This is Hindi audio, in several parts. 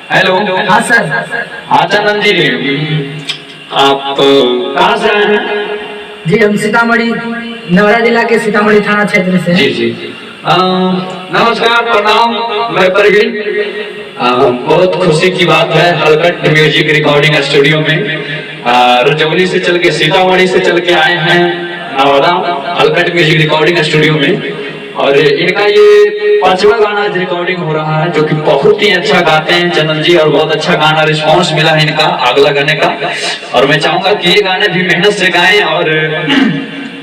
हेलो। हाँ सर। हाँ चंदन जी, आप कहाँ से आए हैं? जी हम सीतामढ़ी नवादा जिला के सीतामढ़ी थाना क्षेत्र से। जी जी। नमस्कार, प्रणाम, मैं परवीन। बहुत खुशी की बात है, हलकट म्यूजिक रिकॉर्डिंग स्टूडियो में रजौली से चल के सीतामढ़ी से चल के आए हैं नवादा हलकट म्यूजिक रिकॉर्डिंग स्टूडियो में। और इनका ये 5वां गाना रिकॉर्डिंग हो रहा है, जो कि बहुत ही अच्छा गाते हैं चंदन जी, और बहुत अच्छा गाना रिस्पांस मिला है इनका अगला गाने का। और मैं चाहूंगा कि ये गाने भी मेहनत से गाएं और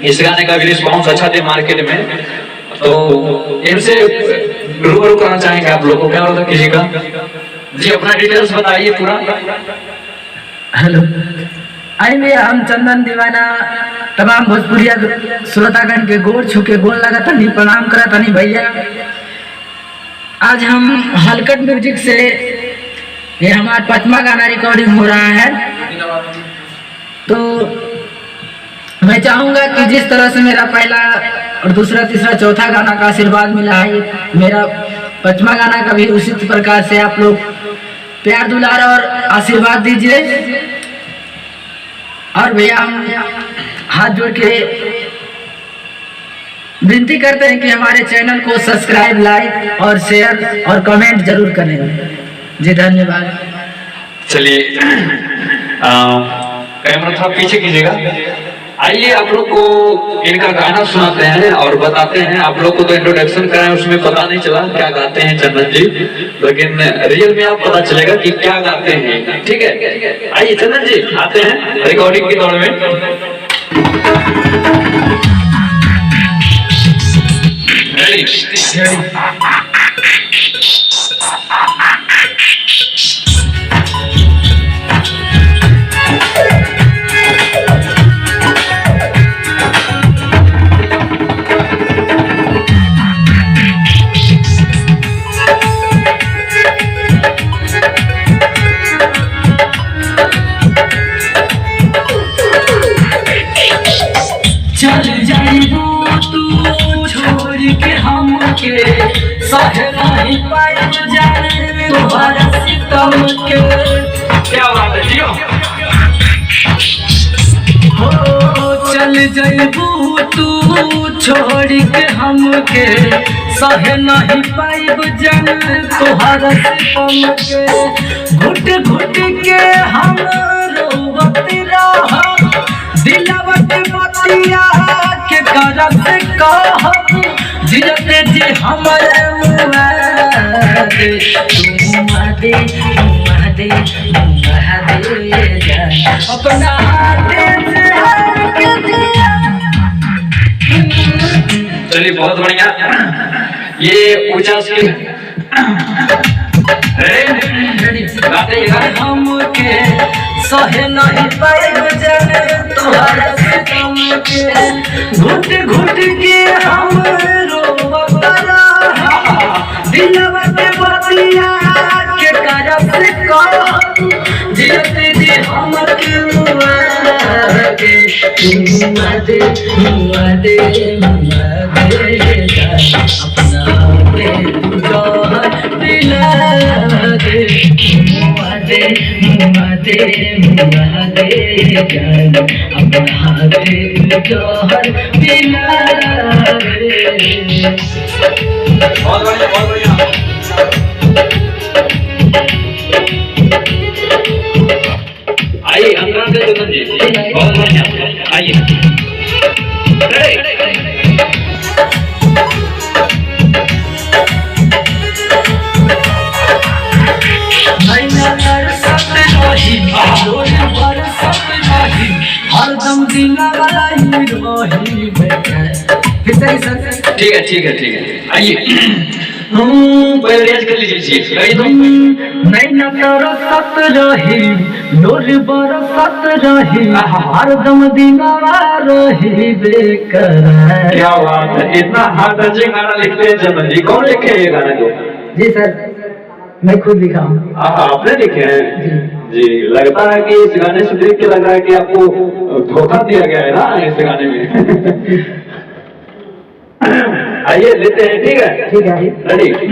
इस गाने का भी रिस्पांस अच्छा दे मार्केट में। तो इनसे रूबरू करना चाहेंगे आप लोगों को, क्या होता किसी का? जी अपना डिटेल्स बताइए पूरा। हेलो, आई भैया हम चंदन दीवाना तमाम भोजपुरिया श्रोतागण के गोड़ छू के गोड़ लगा तनी प्रणाम करा तनी भैया। आज हम हलकट म्यूजिक से ये हमारा 5वां गाना रिकॉर्डिंग हो रहा है। तो मैं चाहूंगा कि जिस तरह से मेरा पहला और दूसरा तीसरा चौथा गाना का आशीर्वाद मिला है, मेरा 5वां गाना का भी उसी प्रकार से आप लोग प्यार दुलार और आशीर्वाद दीजिए। और भैया हम हाथ जोड़ के विनती करते हैं कि हमारे चैनल को सब्सक्राइब, लाइक और शेयर और कमेंट जरूर करें। जी धन्यवाद। चलिए कैमरा थोड़ा पीछे कीजिएगा। आइए आप लोग को इनका गाना सुनाते हैं और बताते हैं। आप लोग को तो इंट्रोडक्शन कराए, उसमें पता नहीं चला क्या गाते हैं चंदन जी, लेकिन रियल में आप पता चलेगा कि क्या गाते हैं। ठीक है, आइए चंदन जी आते हैं रिकॉर्डिंग की दौड़ में। चल जाइबू तू छोड़ के हमके, सह नहीं पाइब जाने तुम्हारा सितम के। क्या बात है जियो। हो चल जाइबू तू छोड़ के हमके, सह नहीं पाइब जाने तुम्हारा सितम के। घुट घुट के हम रोवत रहा, दिलवा के बतिया के करब से कहब, जियते जी हमरे मुआ दे, मुआ दे, मुआ दे, मुआ दे जा अपना हाथे से हरके दिया। चलिए बहुत बढ़िया। ये ऊंचा स्किल गाते हमके सहे नहीं पाइब जाने तुम्हारा सितम के। घुट घुट के हम रोवत रहा, दिलवा के बतिया के करब से कहब, जियते जी हमके मुआ दे, मुआ दे, मुआ दे, मुआ दे जा अपना पे तू जहर पिला दे। मुआ दे, मुआ दे, मुआ दे जान अपना पे तू जहर पिला दे। बहुत बढ़िया, बहुत बढ़िया। आइए अंदर से चंदन जी, बहुत बढ़िया। आइए हरदम दिला वाली रोही बैठा। ठीक है ठीक है ठीक है। आइए पहले रियाज कर लीजिए। नहीं न तारा सत रही, लोर बरसत रही, हरदम दिलावा रही बेकरार। क्या बात है, इतना हार्ड टचिंग गाना लिखते हैं चंदन जी। कौन लिखे ये गाने को? जी सर मैं खुद लिखा हूँ। आपने लिखे हैं जी। लगता है कि इस गाने से देख के लग रहा है कि आपको धोखा दिया गया है ना इस गाने में। आइए लेते हैं। ठीक है ठीक है रेडी।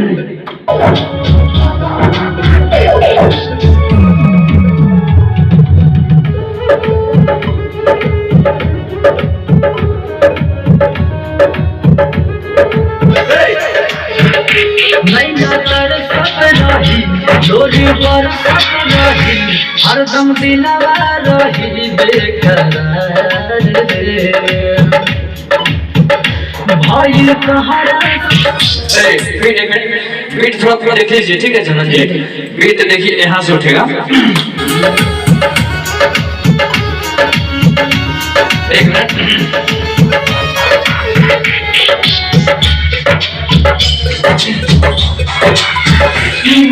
डोरी पर रही हरदम दिलवा रही बेकरार रे भाई कहारा। बीट थोड़ा देख लीजिए, ठीक है चंदन जी? बीट देखिए, यहाँ से उठेगा। एक मिनट।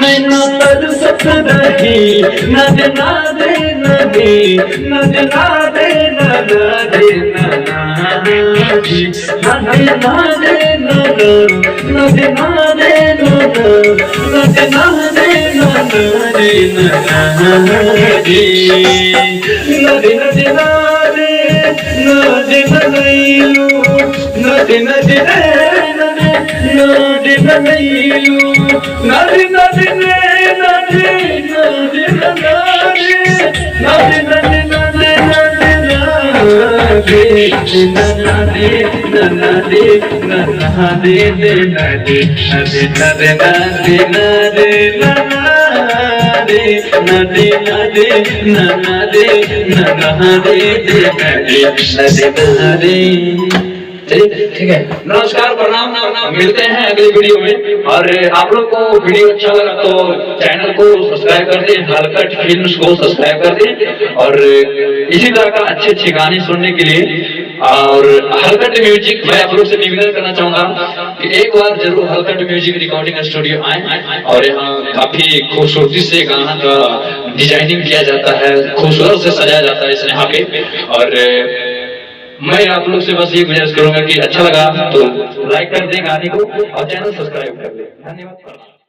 मैं ना तरसत रही न दे न दे न दे न दे न दे न दे न दे न दे न दे न दे न दे न दे ठीक है। नमस्कार, प्रणाम, मिलते हैं अगली वीडियो में। और आप लोग को वीडियो अच्छा लगा तो चैनल को सब्सक्राइब कर दें, हलकट फिल्म्स को सब्सक्राइब कर दें। और इसी तरह का अच्छे अच्छे गाने सुनने के लिए और हलकट म्यूजिक, मैं आप लोग से निवेदन करना चाहूंगा कि एक बार जरूर हलकट म्यूजिक रिकॉर्डिंग स्टूडियो आए। और यहाँ काफी खूबसूरती से गाना का डिजाइनिंग किया जाता है, खूबसूरत से सजाया जाता है इस यहाँ पे। और मैं आप लोग से बस ये गुजारिश करूंगा कि अच्छा लगा तो लाइक कर दें गाने को और चैनल सब्सक्राइब कर दें। धन्यवाद।